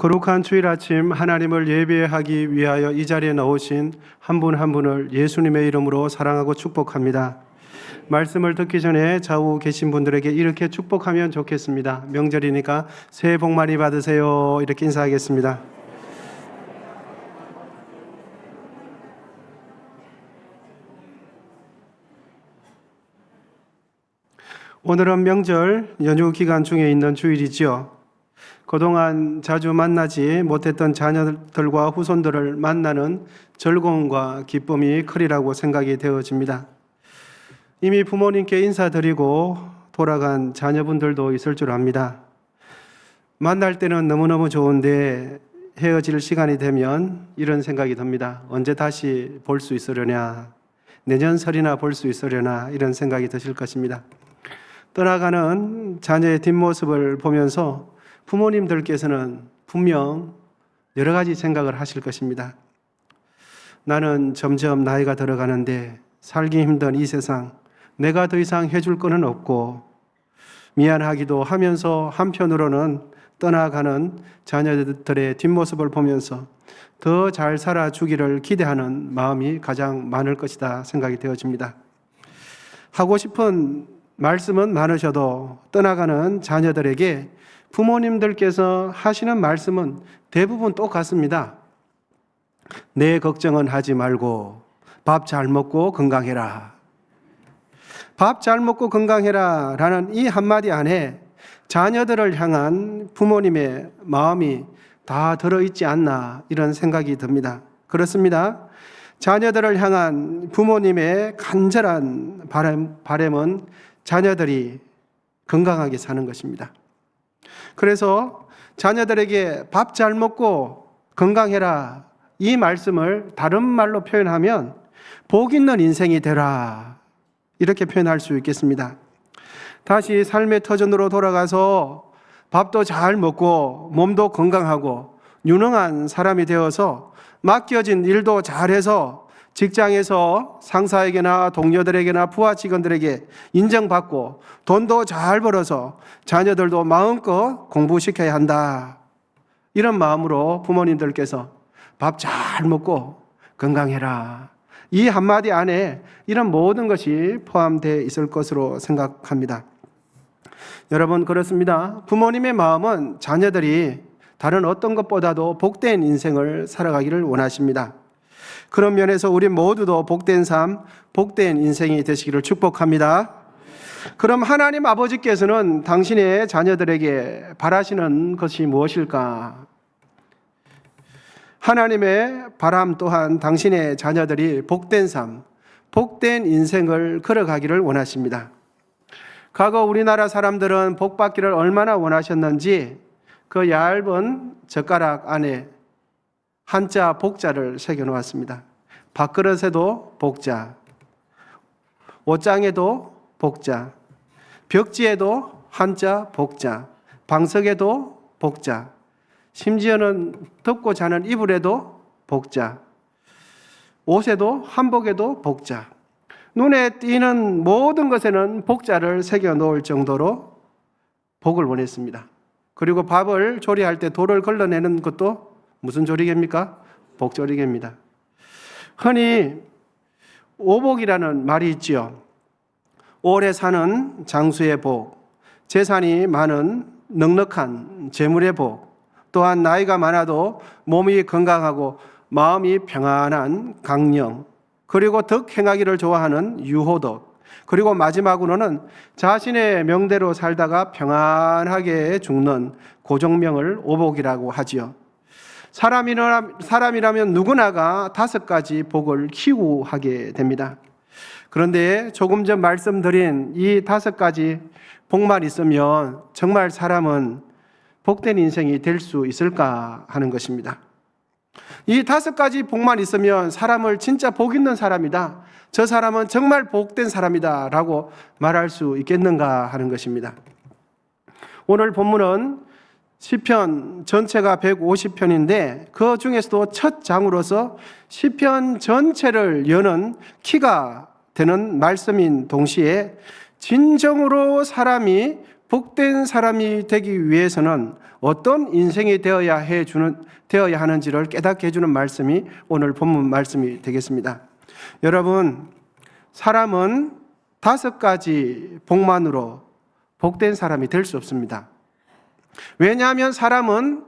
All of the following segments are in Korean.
거룩한 주일 아침 하나님을 예배하기 위하여 이 자리에 나오신 한 분 한 분을 예수님의 이름으로 사랑하고 축복합니다. 말씀을 듣기 전에 좌우 계신 분들에게 이렇게 축복하면 좋겠습니다. 명절이니까 새해 복 많이 받으세요. 이렇게 인사하겠습니다. 오늘은 명절 연휴 기간 중에 있는 주일이지요. 그동안 자주 만나지 못했던 자녀들과 후손들을 만나는 즐거움과 기쁨이 크리라고 생각이 되어집니다. 이미 부모님께 인사드리고 돌아간 자녀분들도 있을 줄 압니다. 만날 때는 너무너무 좋은데 헤어질 시간이 되면 이런 생각이 듭니다. 언제 다시 볼 수 있으려냐, 내년 설이나 볼 수 있으려나, 이런 생각이 드실 것입니다. 떠나가는 자녀의 뒷모습을 보면서 부모님들께서는 분명 여러 가지 생각을 하실 것입니다. 나는 점점 나이가 들어가는데 살기 힘든 이 세상, 내가 더 이상 해줄 거는 없고 미안하기도 하면서 한편으로는 떠나가는 자녀들의 뒷모습을 보면서 더 잘 살아주기를 기대하는 마음이 가장 많을 것이다 생각이 되어집니다. 하고 싶은 말씀은 많으셔도 떠나가는 자녀들에게 부모님들께서 하시는 말씀은 대부분 똑같습니다. 내 걱정은 하지 말고 밥 잘 먹고 건강해라. 밥 잘 먹고 건강해라 라는 이 한마디 안에 자녀들을 향한 부모님의 마음이 다 들어있지 않나, 이런 생각이 듭니다. 그렇습니다. 자녀들을 향한 부모님의 간절한 바람은 자녀들이 건강하게 사는 것입니다. 그래서 자녀들에게 밥 잘 먹고 건강해라, 이 말씀을 다른 말로 표현하면 복 있는 인생이 되라, 이렇게 표현할 수 있겠습니다. 다시 삶의 터전으로 돌아가서 밥도 잘 먹고 몸도 건강하고 유능한 사람이 되어서 맡겨진 일도 잘해서 직장에서 상사에게나 동료들에게나 부하 직원들에게 인정받고 돈도 잘 벌어서 자녀들도 마음껏 공부시켜야 한다, 이런 마음으로 부모님들께서 밥 잘 먹고 건강해라, 이 한마디 안에 이런 모든 것이 포함되어 있을 것으로 생각합니다. 여러분, 그렇습니다. 부모님의 마음은 자녀들이 다른 어떤 것보다도 복된 인생을 살아가기를 원하십니다. 그런 면에서 우리 모두도 복된 삶, 복된 인생이 되시기를 축복합니다. 그럼 하나님 아버지께서는 당신의 자녀들에게 바라시는 것이 무엇일까? 하나님의 바람 또한 당신의 자녀들이 복된 삶, 복된 인생을 걸어가기를 원하십니다. 과거 우리나라 사람들은 복 받기를 얼마나 원하셨는지 그 얇은 젓가락 안에 한자 복자를 새겨 놓았습니다. 밥그릇에도 복자, 옷장에도 복자, 벽지에도 한자 복자, 방석에도 복자, 심지어는 덮고 자는 이불에도 복자, 옷에도 한복에도 복자, 눈에 띄는 모든 것에는 복자를 새겨 놓을 정도로 복을 원했습니다. 그리고 밥을 조리할 때 돌을 걸러내는 것도 무슨 조리개입니까? 복조리개입니다. 흔히 오복이라는 말이 있지요. 오래 사는 장수의 복, 재산이 많은 넉넉한 재물의 복, 또한 나이가 많아도 몸이 건강하고 마음이 평안한 강령, 그리고 덕 행하기를 좋아하는 유호덕, 그리고 마지막으로는 자신의 명대로 살다가 평안하게 죽는 고종명을 오복이라고 하지요. 사람이라면 누구나가 5가지 복을 희구하게 됩니다. 그런데 조금 전 말씀드린 이 5가지 복만 있으면 정말 사람은 복된 인생이 될 수 있을까 하는 것입니다. 이 5가지 복만 있으면 사람을 진짜 복 있는 사람이다, 저 사람은 정말 복된 사람이다 라고 말할 수 있겠는가 하는 것입니다. 오늘 본문은 시편 전체가 150편인데 그 중에서도 첫 장으로서 시편 전체를 여는 키가 되는 말씀인 동시에 진정으로 사람이 복된 사람이 되기 위해서는 어떤 인생이 되어야 하는지를 깨닫게 해주는 말씀이 오늘 본문 말씀이 되겠습니다. 여러분, 사람은 5가지 복만으로 복된 사람이 될 수 없습니다. 왜냐하면 사람은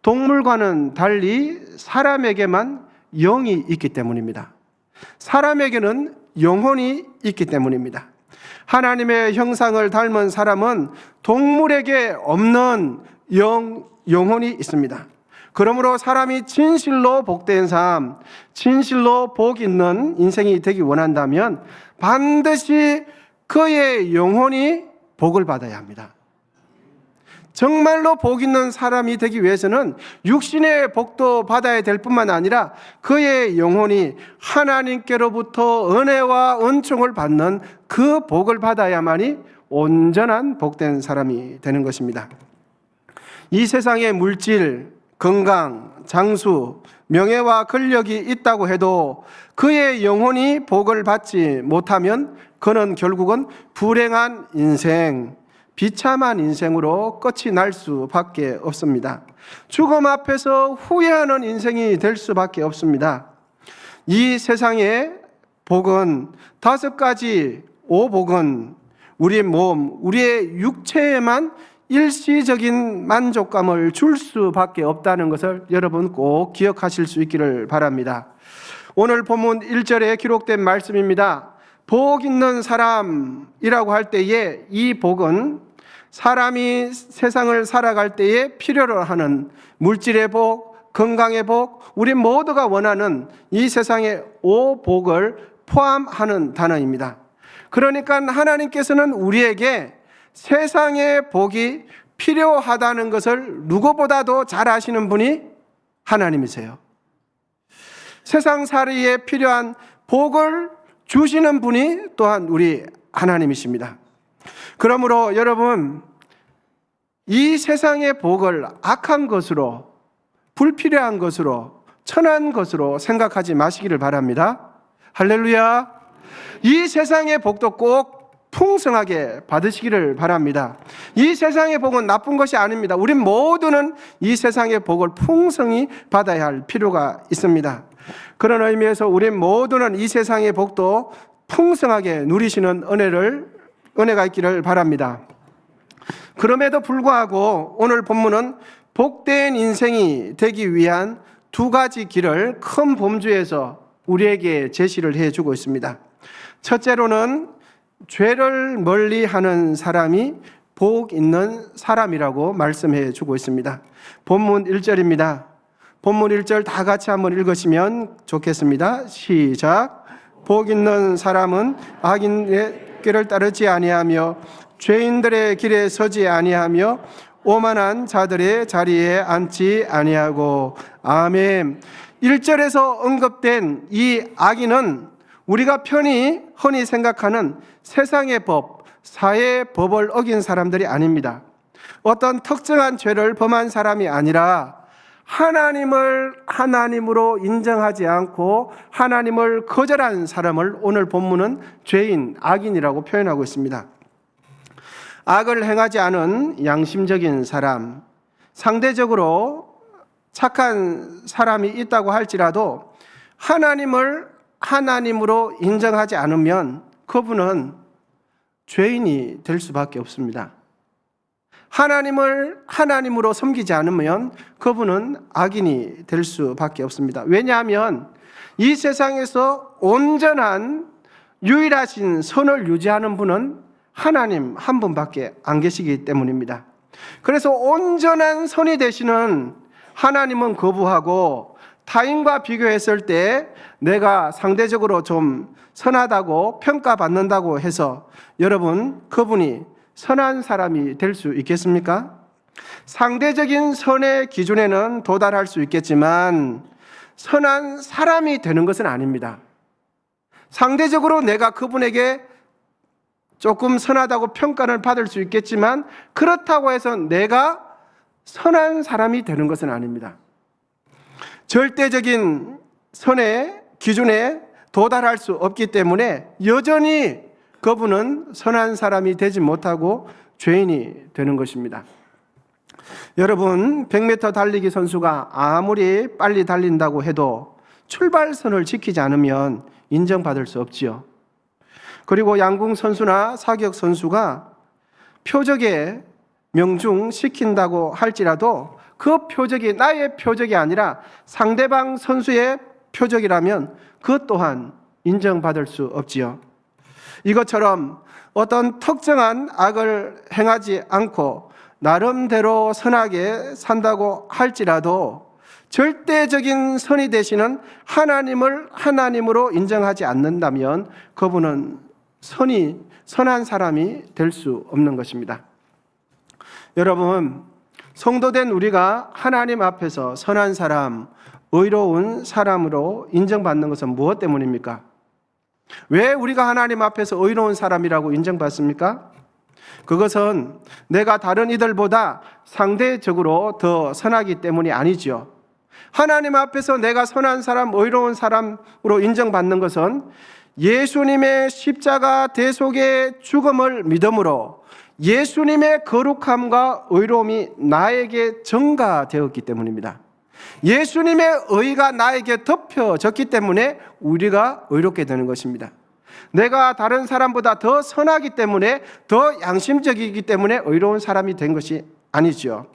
동물과는 달리 사람에게만 영이 있기 때문입니다. 사람에게는 영혼이 있기 때문입니다. 하나님의 형상을 닮은 사람은 동물에게 없는 영혼이 있습니다. 그러므로 사람이 진실로 복된 삶, 진실로 복 있는 인생이 되기 원한다면 반드시 그의 영혼이 복을 받아야 합니다. 정말로 복 있는 사람이 되기 위해서는 육신의 복도 받아야 될 뿐만 아니라 그의 영혼이 하나님께로부터 은혜와 은총을 받는 그 복을 받아야만이 온전한 복된 사람이 되는 것입니다. 이 세상에 물질, 건강, 장수, 명예와 권력이 있다고 해도 그의 영혼이 복을 받지 못하면 그는 결국은 불행한 인생, 비참한 인생으로 끝이 날 수밖에 없습니다. 죽음 앞에서 후회하는 인생이 될 수밖에 없습니다. 이 세상의 복은 5가지 오복은 우리의 몸, 우리의 육체에만 일시적인 만족감을 줄 수밖에 없다는 것을 여러분 꼭 기억하실 수 있기를 바랍니다. 오늘 본문 1절에 기록된 말씀입니다. 복 있는 사람이라고 할 때에 이 복은 사람이 세상을 살아갈 때에 필요로 하는 물질의 복, 건강의 복, 우리 모두가 원하는 이 세상의 오복을 포함하는 단어입니다. 그러니까 하나님께서는 우리에게 세상의 복이 필요하다는 것을 누구보다도 잘 아시는 분이 하나님이세요. 세상 살이에 필요한 복을 주시는 분이 또한 우리 하나님이십니다. 그러므로 여러분, 이 세상의 복을 악한 것으로, 불필요한 것으로, 천한 것으로 생각하지 마시기를 바랍니다. 할렐루야. 이 세상의 복도 꼭 풍성하게 받으시기를 바랍니다. 이 세상의 복은 나쁜 것이 아닙니다. 우리 모두는 이 세상의 복을 풍성히 받아야 할 필요가 있습니다. 그런 의미에서 우리 모두는 이 세상의 복도 풍성하게 누리시는 은혜가 있기를 바랍니다. 그럼에도 불구하고 오늘 본문은 복된 인생이 되기 위한 2가지 길을 큰 범주에서 우리에게 제시를 해주고 있습니다. 첫째로는 죄를 멀리하는 사람이 복 있는 사람이라고 말씀해 주고 있습니다. 본문 1절입니다. 본문 1절 다 같이 한번 읽으시면 좋겠습니다. 시작. 복 있는 사람은 악인의 길을 따르지 아니하며 죄인들의 길에 서지 아니하며 오만한 자들의 자리에 앉지 아니하고. 아멘. 1절에서 언급된 이 악인은 우리가 흔히 생각하는 세상의 법, 사회의 법을 어긴 사람들이 아닙니다. 어떤 특정한 죄를 범한 사람이 아니라 하나님을 하나님으로 인정하지 않고 하나님을 거절한 사람을 오늘 본문은 죄인, 악인이라고 표현하고 있습니다. 악을 행하지 않은 양심적인 사람, 상대적으로 착한 사람이 있다고 할지라도 하나님을 하나님으로 인정하지 않으면 그분은 죄인이 될 수밖에 없습니다. 하나님을 하나님으로 섬기지 않으면 그분은 악인이 될 수밖에 없습니다. 왜냐하면 이 세상에서 온전한 유일하신 선을 유지하는 분은 하나님 한 분밖에 안 계시기 때문입니다. 그래서 온전한 선이 되시는 하나님은 거부하고 타인과 비교했을 때 내가 상대적으로 좀 선하다고 평가받는다고 해서 여러분, 그분이 선한 사람이 될 수 있겠습니까? 상대적인 선의 기준에는 도달할 수 있겠지만 선한 사람이 되는 것은 아닙니다. 상대적으로 내가 그분에게 조금 선하다고 평가를 받을 수 있겠지만 그렇다고 해서 내가 선한 사람이 되는 것은 아닙니다. 절대적인 선의 기준에 도달할 수 없기 때문에 여전히 그분은 선한 사람이 되지 못하고 죄인이 되는 것입니다. 여러분, 100m 달리기 선수가 아무리 빨리 달린다고 해도 출발선을 지키지 않으면 인정받을 수 없지요. 그리고 양궁 선수나 사격 선수가 표적에 명중시킨다고 할지라도 그 표적이 나의 표적이 아니라 상대방 선수의 표적이라면 그것 또한 인정받을 수 없지요. 이것처럼 어떤 특정한 악을 행하지 않고 나름대로 선하게 산다고 할지라도 절대적인 선이 되시는 하나님을 하나님으로 인정하지 않는다면 그분은 선한 사람이 될 수 없는 것입니다. 여러분, 성도된 우리가 하나님 앞에서 선한 사람, 의로운 사람으로 인정받는 것은 무엇 때문입니까? 왜 우리가 하나님 앞에서 의로운 사람이라고 인정받습니까? 그것은 내가 다른 이들보다 상대적으로 더 선하기 때문이 아니죠. 하나님 앞에서 내가 선한 사람, 의로운 사람으로 인정받는 것은 예수님의 십자가 대속의 죽음을 믿음으로 예수님의 거룩함과 의로움이 나에게 전가되었기 때문입니다. 예수님의 의가 나에게 덮여졌기 때문에 우리가 의롭게 되는 것입니다. 내가 다른 사람보다 더 선하기 때문에, 더 양심적이기 때문에 의로운 사람이 된 것이 아니죠.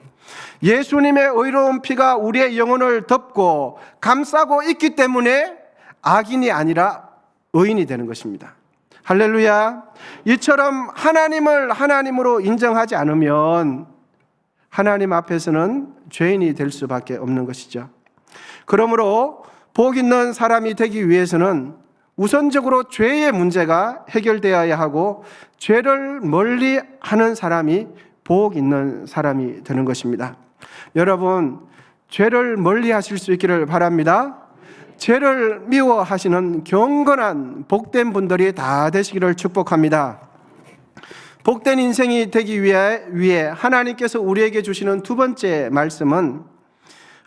예수님의 의로운 피가 우리의 영혼을 덮고 감싸고 있기 때문에 악인이 아니라 의인이 되는 것입니다. 할렐루야. 이처럼 하나님을 하나님으로 인정하지 않으면 하나님 앞에서는 죄인이 될 수밖에 없는 것이죠. 그러므로 복 있는 사람이 되기 위해서는 우선적으로 죄의 문제가 해결되어야 하고 죄를 멀리 하는 사람이 복 있는 사람이 되는 것입니다. 여러분, 죄를 멀리 하실 수 있기를 바랍니다. 죄를 미워하시는 경건한 복된 분들이 다 되시기를 축복합니다. 복된 인생이 되기 위해 하나님께서 우리에게 주시는 두 번째 말씀은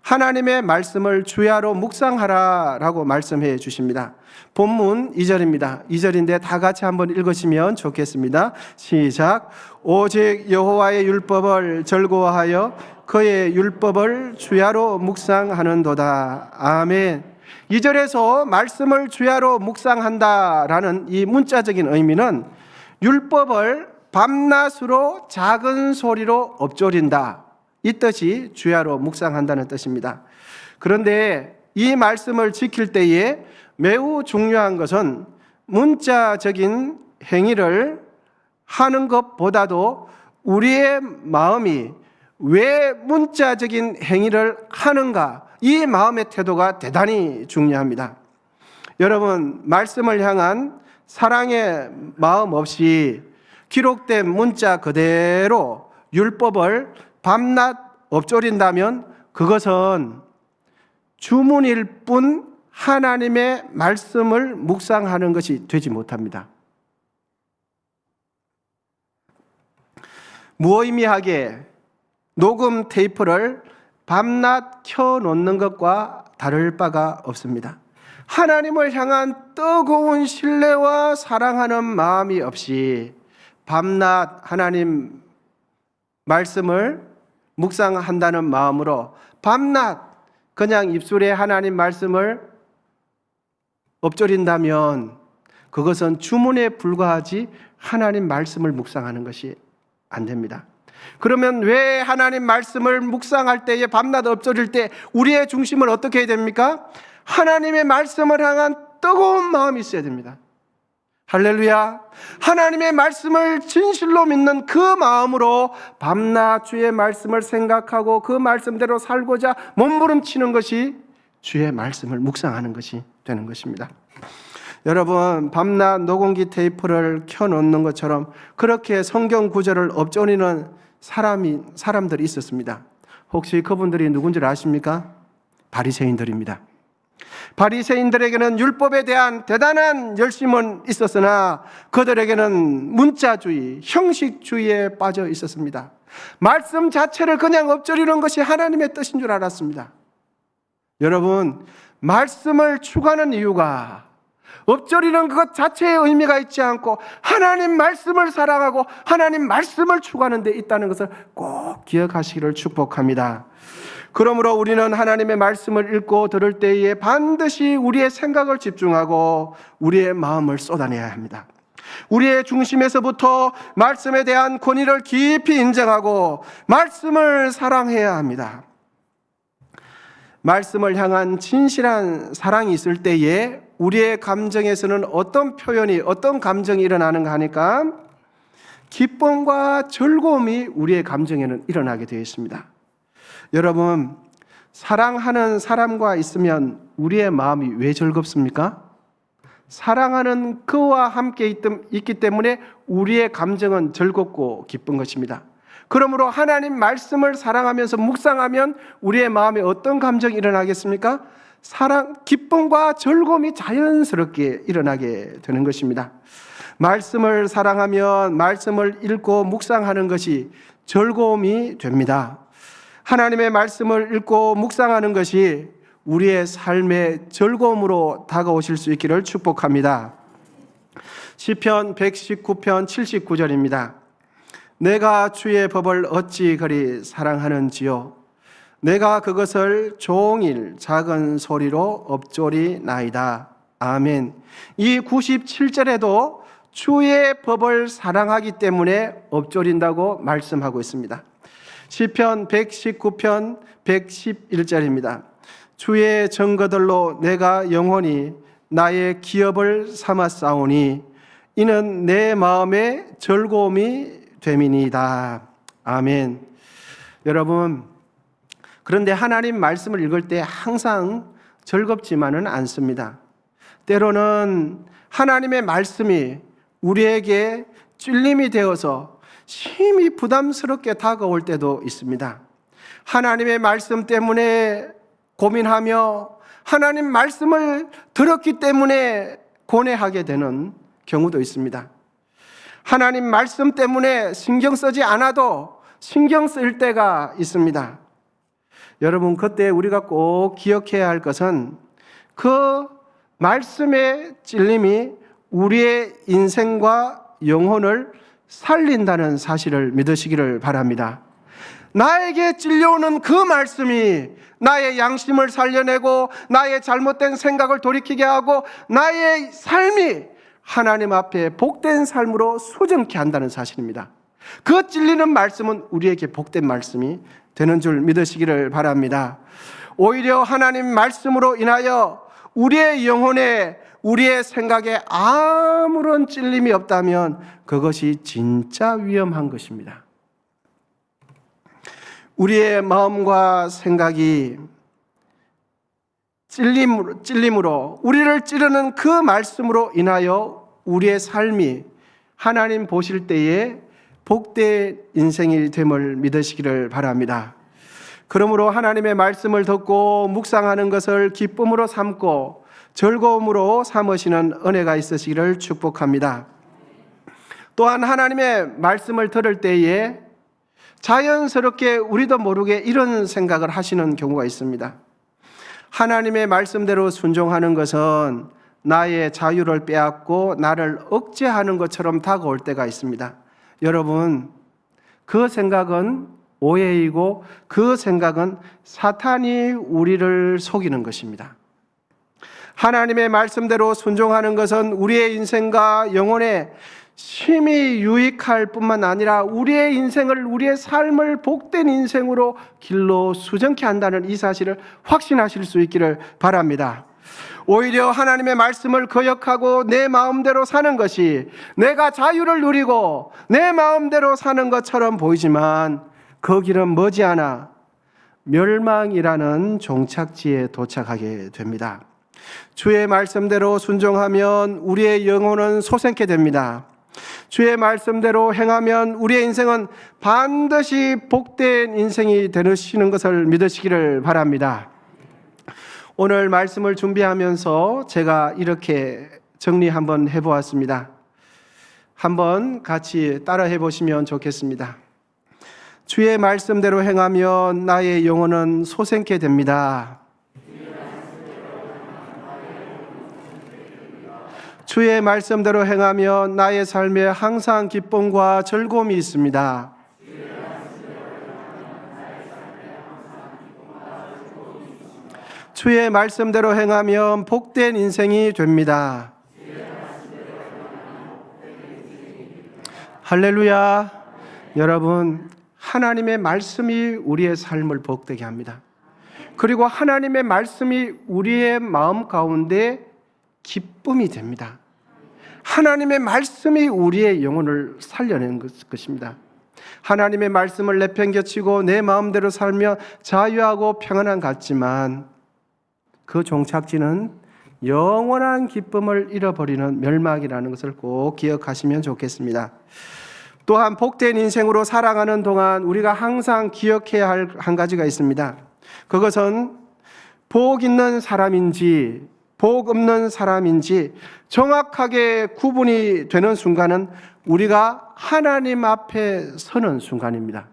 하나님의 말씀을 주야로 묵상하라라고 말씀해 주십니다. 본문 2절입니다. 2절인데 다 같이 한번 읽으시면 좋겠습니다. 시작. 오직 여호와의 율법을 즐거워하여 그의 율법을 주야로 묵상하는도다. 아멘. 2절에서 말씀을 주야로 묵상한다라는 이 문자적인 의미는 율법을 밤낮으로 작은 소리로 엎조린다, 이 뜻이 주야로 묵상한다는 뜻입니다. 그런데 이 말씀을 지킬 때에 매우 중요한 것은 문자적인 행위를 하는 것보다도 우리의 마음이 왜 문자적인 행위를 하는가, 이 마음의 태도가 대단히 중요합니다. 여러분, 말씀을 향한 사랑의 마음 없이 기록된 문자 그대로 율법을 밤낮 엎조린다면 그것은 주문일 뿐 하나님의 말씀을 묵상하는 것이 되지 못합니다. 무의미하게 녹음 테이프를 밤낮 켜놓는 것과 다를 바가 없습니다. 하나님을 향한 뜨거운 신뢰와 사랑하는 마음이 없이 밤낮 하나님 말씀을 묵상한다는 마음으로 밤낮 그냥 입술에 하나님 말씀을 엎조린다면 그것은 주문에 불과하지 하나님 말씀을 묵상하는 것이 안 됩니다. 그러면 왜 하나님 말씀을 묵상할 때에 밤낮 엎조릴 때 우리의 중심을 어떻게 해야 됩니까? 하나님의 말씀을 향한 뜨거운 마음이 있어야 됩니다. 할렐루야. 하나님의 말씀을 진실로 믿는 그 마음으로 밤낮 주의 말씀을 생각하고 그 말씀대로 살고자 몸부림치는 것이 주의 말씀을 묵상하는 것이 되는 것입니다. 여러분, 밤낮 녹음기 테이프를 켜놓는 것처럼 그렇게 성경 구절을 엎조리는 사람들이 있었습니다. 혹시 그분들이 누군지 아십니까? 바리새인들입니다. 바리새인들에게는 율법에 대한 대단한 열심은 있었으나 그들에게는 문자주의, 형식주의에 빠져 있었습니다. 말씀 자체를 그냥 엎조리는 것이 하나님의 뜻인 줄 알았습니다. 여러분, 말씀을 추구하는 이유가 엎조리는 것 자체에 의미가 있지 않고 하나님 말씀을 사랑하고 하나님 말씀을 추구하는 데 있다는 것을 꼭 기억하시기를 축복합니다. 그러므로 우리는 하나님의 말씀을 읽고 들을 때에 반드시 우리의 생각을 집중하고 우리의 마음을 쏟아내야 합니다. 우리의 중심에서부터 말씀에 대한 권위를 깊이 인정하고 말씀을 사랑해야 합니다. 말씀을 향한 진실한 사랑이 있을 때에 우리의 감정에서는 어떤 표현이, 어떤 감정이 일어나는가 하니까 기쁨과 즐거움이 우리의 감정에는 일어나게 되어 있습니다. 여러분, 사랑하는 사람과 있으면 우리의 마음이 왜 즐겁습니까? 사랑하는 그와 함께 있기 때문에 우리의 감정은 즐겁고 기쁜 것입니다. 그러므로 하나님 말씀을 사랑하면서 묵상하면 우리의 마음에 어떤 감정이 일어나겠습니까? 사랑, 기쁨과 즐거움이 자연스럽게 일어나게 되는 것입니다. 말씀을 사랑하면 말씀을 읽고 묵상하는 것이 즐거움이 됩니다. 하나님의 말씀을 읽고 묵상하는 것이 우리의 삶의 즐거움으로 다가오실 수 있기를 축복합니다. 시편 119편 79절입니다. 내가 주의 법을 어찌 그리 사랑하는지요. 내가 그것을 종일 작은 소리로 엎조리나이다. 아멘. 이 97절에도 주의 법을 사랑하기 때문에 엎조린다고 말씀하고 있습니다. 시편 119편 111절입니다. 주의 증거들로 내가 영원히 나의 기업을 삼았사오니 이는 내 마음의 즐거움이 됨이니이다. 아멘. 여러분, 그런데 하나님 말씀을 읽을 때 항상 즐겁지만은 않습니다. 때로는 하나님의 말씀이 우리에게 찔림이 되어서 심히 부담스럽게 다가올 때도 있습니다. 하나님의 말씀 때문에 고민하며 하나님 말씀을 들었기 때문에 고뇌하게 되는 경우도 있습니다. 하나님 말씀 때문에 신경 쓰지 않아도 신경 쓸 때가 있습니다. 여러분, 그때 우리가 꼭 기억해야 할 것은 그 말씀의 찔림이 우리의 인생과 영혼을 살린다는 사실을 믿으시기를 바랍니다. 나에게 찔려오는 그 말씀이 나의 양심을 살려내고 나의 잘못된 생각을 돌이키게 하고 나의 삶이 하나님 앞에 복된 삶으로 수정케 한다는 사실입니다. 그 찔리는 말씀은 우리에게 복된 말씀이 되는 줄 믿으시기를 바랍니다. 오히려 하나님 말씀으로 인하여 우리의 영혼에, 우리의 생각에 아무런 찔림이 없다면 그것이 진짜 위험한 것입니다. 우리의 마음과 생각이 찔림으로 우리를 찌르는 그 말씀으로 인하여 우리의 삶이 하나님 보실 때에 복된 인생이 됨을 믿으시기를 바랍니다. 그러므로 하나님의 말씀을 듣고 묵상하는 것을 기쁨으로 삼고 즐거움으로 삼으시는 은혜가 있으시기를 축복합니다. 또한 하나님의 말씀을 들을 때에 자연스럽게 우리도 모르게 이런 생각을 하시는 경우가 있습니다. 하나님의 말씀대로 순종하는 것은 나의 자유를 빼앗고 나를 억제하는 것처럼 다가올 때가 있습니다. 여러분, 그 생각은 오해이고 그 생각은 사탄이 우리를 속이는 것입니다. 하나님의 말씀대로 순종하는 것은 우리의 인생과 영혼에 심히 유익할 뿐만 아니라 우리의 인생을, 우리의 삶을 복된 인생으로 길로 수정케 한다는 이 사실을 확신하실 수 있기를 바랍니다. 오히려 하나님의 말씀을 거역하고 내 마음대로 사는 것이 내가 자유를 누리고 내 마음대로 사는 것처럼 보이지만 그 길은 머지않아 멸망이라는 종착지에 도착하게 됩니다. 주의 말씀대로 순종하면 우리의 영혼은 솟게 됩니다. 주의 말씀대로 행하면 우리의 인생은 반드시 복된 인생이 되시는 것을 믿으시기를 바랍니다. 오늘 말씀을 준비하면서 제가 이렇게 정리 한번 해보았습니다. 한번 같이 따라해 보시면 좋겠습니다. 주의 말씀대로 행하면 나의 영혼은 솟게 됩니다. 주의 말씀대로 행하면 나의 삶에 항상 기쁨과 즐거움이 있습니다. 주의 말씀대로 행하면 복된 인생이 됩니다. 할렐루야. 여러분, 하나님의 말씀이 우리의 삶을 복되게 합니다. 그리고 하나님의 말씀이 우리의 마음 가운데 기쁨이 됩니다. 하나님의 말씀이 우리의 영혼을 살려내는 것입니다. 하나님의 말씀을 내팽개치고 내 마음대로 살며 자유하고 평안한 같지만 그 종착지는 영원한 기쁨을 잃어버리는 멸망이라는 것을 꼭 기억하시면 좋겠습니다. 또한 복된 인생으로 살아가는 동안 우리가 항상 기억해야 할 한 가지가 있습니다. 그것은 복 있는 사람인지 복 없는 사람인지 정확하게 구분이 되는 순간은 우리가 하나님 앞에 서는 순간입니다.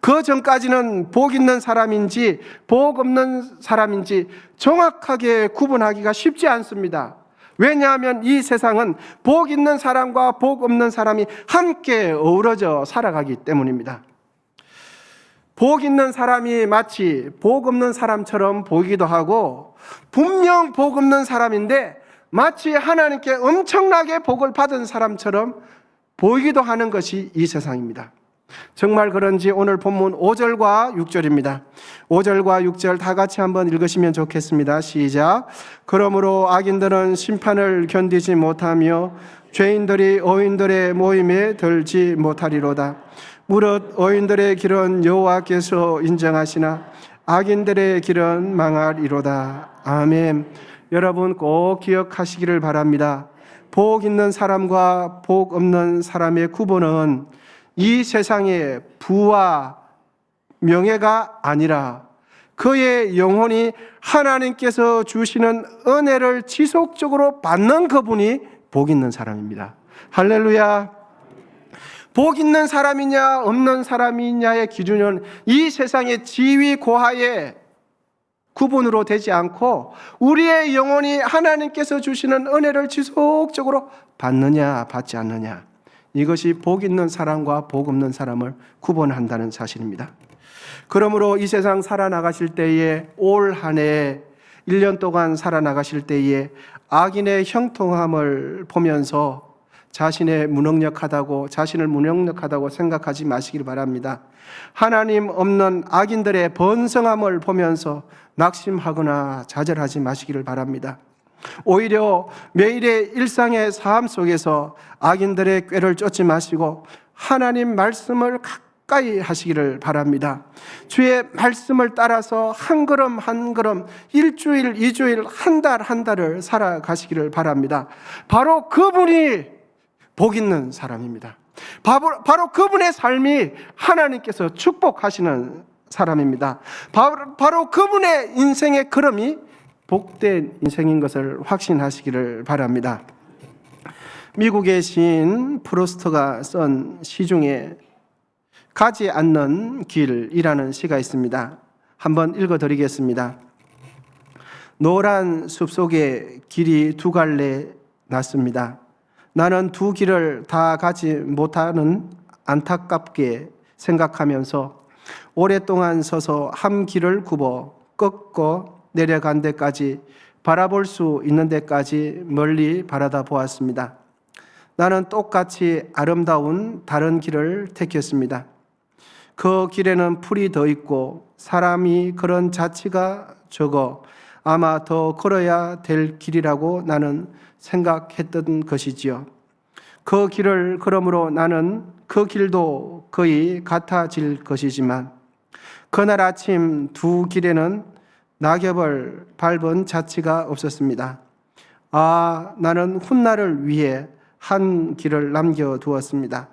그 전까지는 복 있는 사람인지 복 없는 사람인지 정확하게 구분하기가 쉽지 않습니다. 왜냐하면 이 세상은 복 있는 사람과 복 없는 사람이 함께 어우러져 살아가기 때문입니다. 복 있는 사람이 마치 복 없는 사람처럼 보이기도 하고 분명 복 없는 사람인데 마치 하나님께 엄청나게 복을 받은 사람처럼 보이기도 하는 것이 이 세상입니다. 정말 그런지 오늘 본문 5절과 6절입니다. 5절과 6절 다 같이 한번 읽으시면 좋겠습니다. 시작. 그러므로 악인들은 심판을 견디지 못하며 죄인들이 의인들의 모임에 들지 못하리로다. 무릇 의인들의 길은 여호와께서 인정하시나 악인들의 길은 망하리로다. 아멘. 여러분 꼭 기억하시기를 바랍니다. 복 있는 사람과 복 없는 사람의 구분은 이 세상의 부와 명예가 아니라 그의 영혼이 하나님께서 주시는 은혜를 지속적으로 받는 그분이 복 있는 사람입니다. 할렐루야. 복 있는 사람이냐 없는 사람이냐의 기준은 이 세상의 지위 고하의 구분으로 되지 않고 우리의 영혼이 하나님께서 주시는 은혜를 지속적으로 받느냐 받지 않느냐, 이것이 복 있는 사람과 복 없는 사람을 구분한다는 사실입니다. 그러므로 이 세상 살아나가실 때에 올 한 해 1년 동안 살아나가실 때에 악인의 형통함을 보면서 자신을 무능력하다고 생각하지 마시길 바랍니다. 하나님 없는 악인들의 번성함을 보면서 낙심하거나 좌절하지 마시기를 바랍니다. 오히려 매일의 일상의 삶 속에서 악인들의 꾀를 쫓지 마시고 하나님 말씀을 가까이 하시기를 바랍니다. 주의 말씀을 따라서 한 걸음 한 걸음, 일주일, 이주일, 한 달 한 달을 살아가시기를 바랍니다. 바로 그분이 복 있는 사람입니다. 바로 그분의 삶이 하나님께서 축복하시는 사람입니다. 바로 그분의 인생의 걸음이 복된 인생인 것을 확신하시기를 바랍니다. 미국의 시인 프로스트가 쓴 시 중에 가지 않는 길이라는 시가 있습니다. 한번 읽어드리겠습니다. 노란 숲속에 길이 두 갈래 났습니다. 나는 두 길을 다 가지 못하는 안타깝게 생각하면서 오랫동안 서서 한 길을 굽어 꺾고 내려간 데까지, 바라볼 수 있는 데까지 멀리 바라다 보았습니다. 나는 똑같이 아름다운 다른 길을 택했습니다. 그 길에는 풀이 더 있고 사람이 그런 자취가 적어 아마 더 걸어야 될 길이라고 나는 생각했던 것이지요. 그 길을 걸음으로 나는 그 길도 거의 같아질 것이지만 그날 아침 두 길에는 낙엽을 밟은 자취가 없었습니다. 아, 나는 훗날을 위해 한 길을 남겨두었습니다.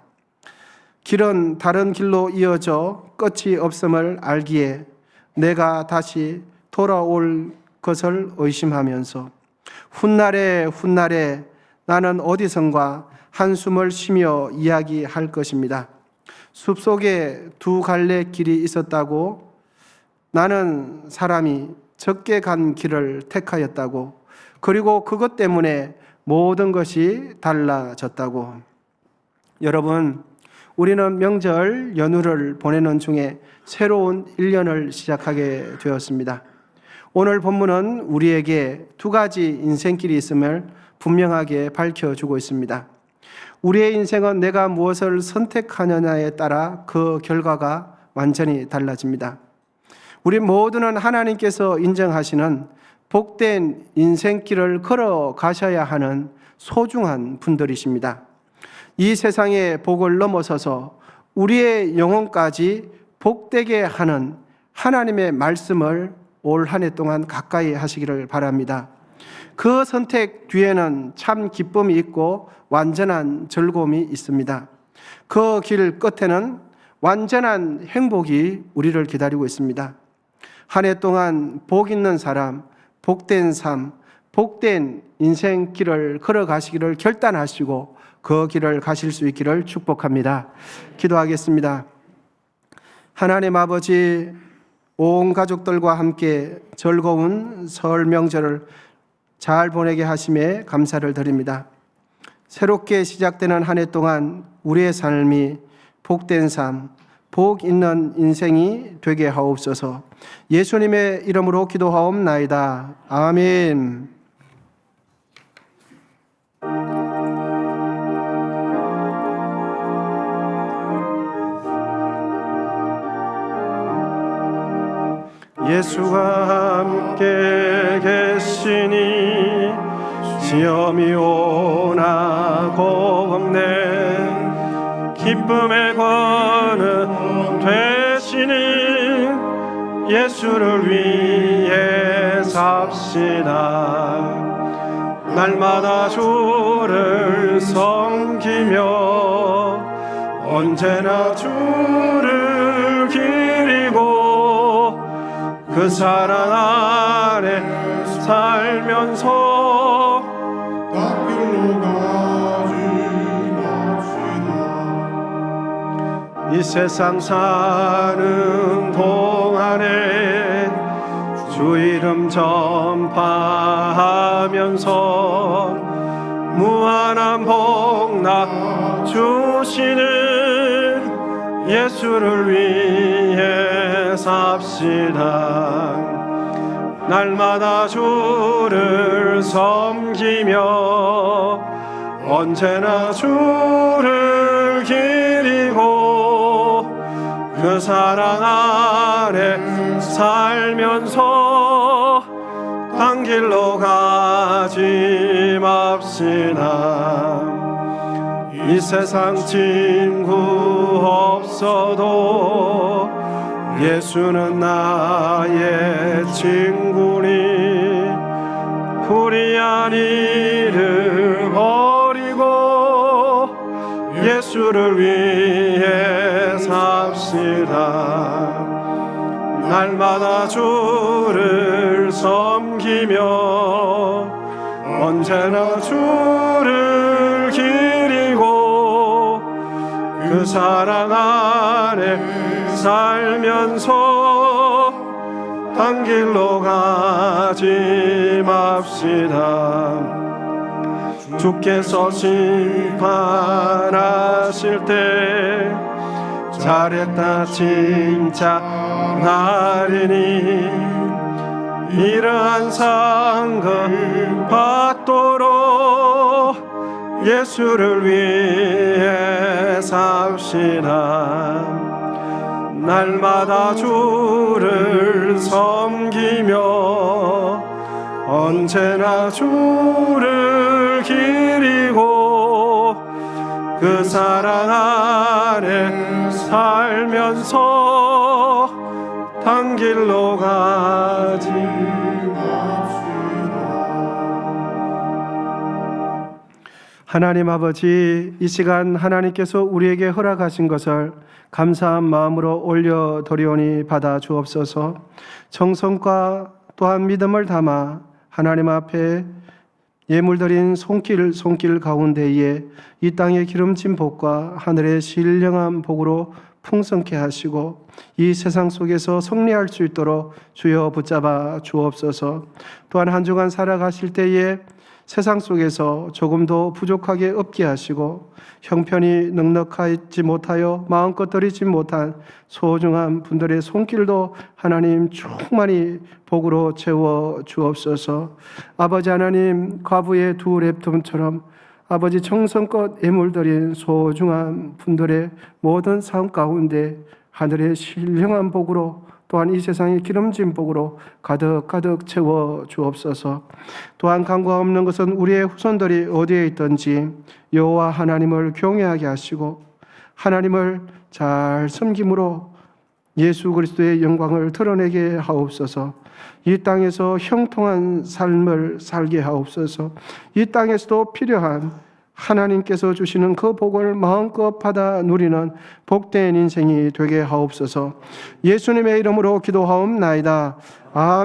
길은 다른 길로 이어져 끝이 없음을 알기에 내가 다시 돌아올 것을 의심하면서 훗날에 나는 어디선가 한숨을 쉬며 이야기할 것입니다. 숲속에 두 갈래 길이 있었다고, 나는 사람이 적게 간 길을 택하였다고, 그리고 그것 때문에 모든 것이 달라졌다고. 여러분, 우리는 명절 연휴를 보내는 중에 새로운 1년을 시작하게 되었습니다. 오늘 본문은 우리에게 두 가지 인생길이 있음을 분명하게 밝혀주고 있습니다. 우리의 인생은 내가 무엇을 선택하느냐에 따라 그 결과가 완전히 달라집니다. 우리 모두는 하나님께서 인정하시는 복된 인생길을 걸어가셔야 하는 소중한 분들이십니다. 이 세상의 복을 넘어서서 우리의 영혼까지 복되게 하는 하나님의 말씀을 올 한 해 동안 가까이 하시기를 바랍니다. 그 선택 뒤에는 참 기쁨이 있고 완전한 즐거움이 있습니다. 그 길 끝에는 완전한 행복이 우리를 기다리고 있습니다. 한 해 동안 복 있는 사람, 복된 삶, 복된 인생길을 걸어가시기를 결단하시고 그 길을 가실 수 있기를 축복합니다. 기도하겠습니다. 하나님 아버지, 온 가족들과 함께 즐거운 설 명절을 잘 보내게 하심에 감사를 드립니다. 새롭게 시작되는 한 해 동안 우리의 삶이 복된 삶, 복 있는 인생이 되게 하옵소서. 예수님의 이름으로 기도하옵나이다. 아멘. 예수가 함께 계시니 시험이 오나 겁내 기쁨의 권은 되시는 예수를 위해 삽시다. 날마다 주를 섬기며 언제나 주를 기리고 그 사랑 안에 살면서 딴길로 가지 맙시다. 이 세상 사는 동안에 주 이름 전파하면서 무한한 복락 주시는 예수를 위해 삽시다. 날마다 주를 섬기며 언제나 주를 기리고 그 사랑 안에 살면서 딴 길로 가지 맙시다. 이 세상 친구 없어도 예수는 나의 친구니 불의한 일을 버리고 예수를 위해 삽시다. 날마다 주를 섬기며 언제나 주를 기리고 그 사랑 안에 살면서 딴 길로 가지 맙시다. 주께서 심판하실 때 잘했다 칭찬하리니 이러한 상급 받도록 예수를 위해 삽시다. 날마다 주를 섬기며 언제나 주를 기리고 그 사랑 안에 살면서 딴 길로 가지 맙시다. 하나님 아버지, 이 시간 하나님께서 우리에게 허락하신 것을 감사한 마음으로 올려드리오니 받아 주옵소서. 정성과 또한 믿음을 담아 하나님 앞에 예물드린 손길 가운데에 이 땅의 기름진 복과 하늘의 신령한 복으로 풍성케 하시고 이 세상 속에서 승리할 수 있도록 주여 붙잡아 주옵소서. 또한 한 주간 살아가실 때에 세상 속에서 조금도 부족하게 없게 하시고 형편이 넉넉하지 못하여 마음껏 드리지 못한 소중한 분들의 손길도 하나님 충만히 복으로 채워 주옵소서. 아버지 하나님, 과부의 두 랩통처럼 아버지 정성껏 애물드린 소중한 분들의 모든 삶 가운데 하늘의 신령한 복으로 또한 이 세상의 기름진 복으로 가득가득 채워 주옵소서. 또한 간과 없는 것은 우리의 후손들이 어디에 있든지 여호와 하나님을 경외하게 하시고 하나님을 잘 섬김으로 예수 그리스도의 영광을 드러내게 하옵소서. 이 땅에서 형통한 삶을 살게 하옵소서. 이 땅에서도 필요한 하나님께서 주시는 그 복을 마음껏 받아 누리는 복된 인생이 되게 하옵소서. 예수님의 이름으로 기도하옵나이다. 아멘.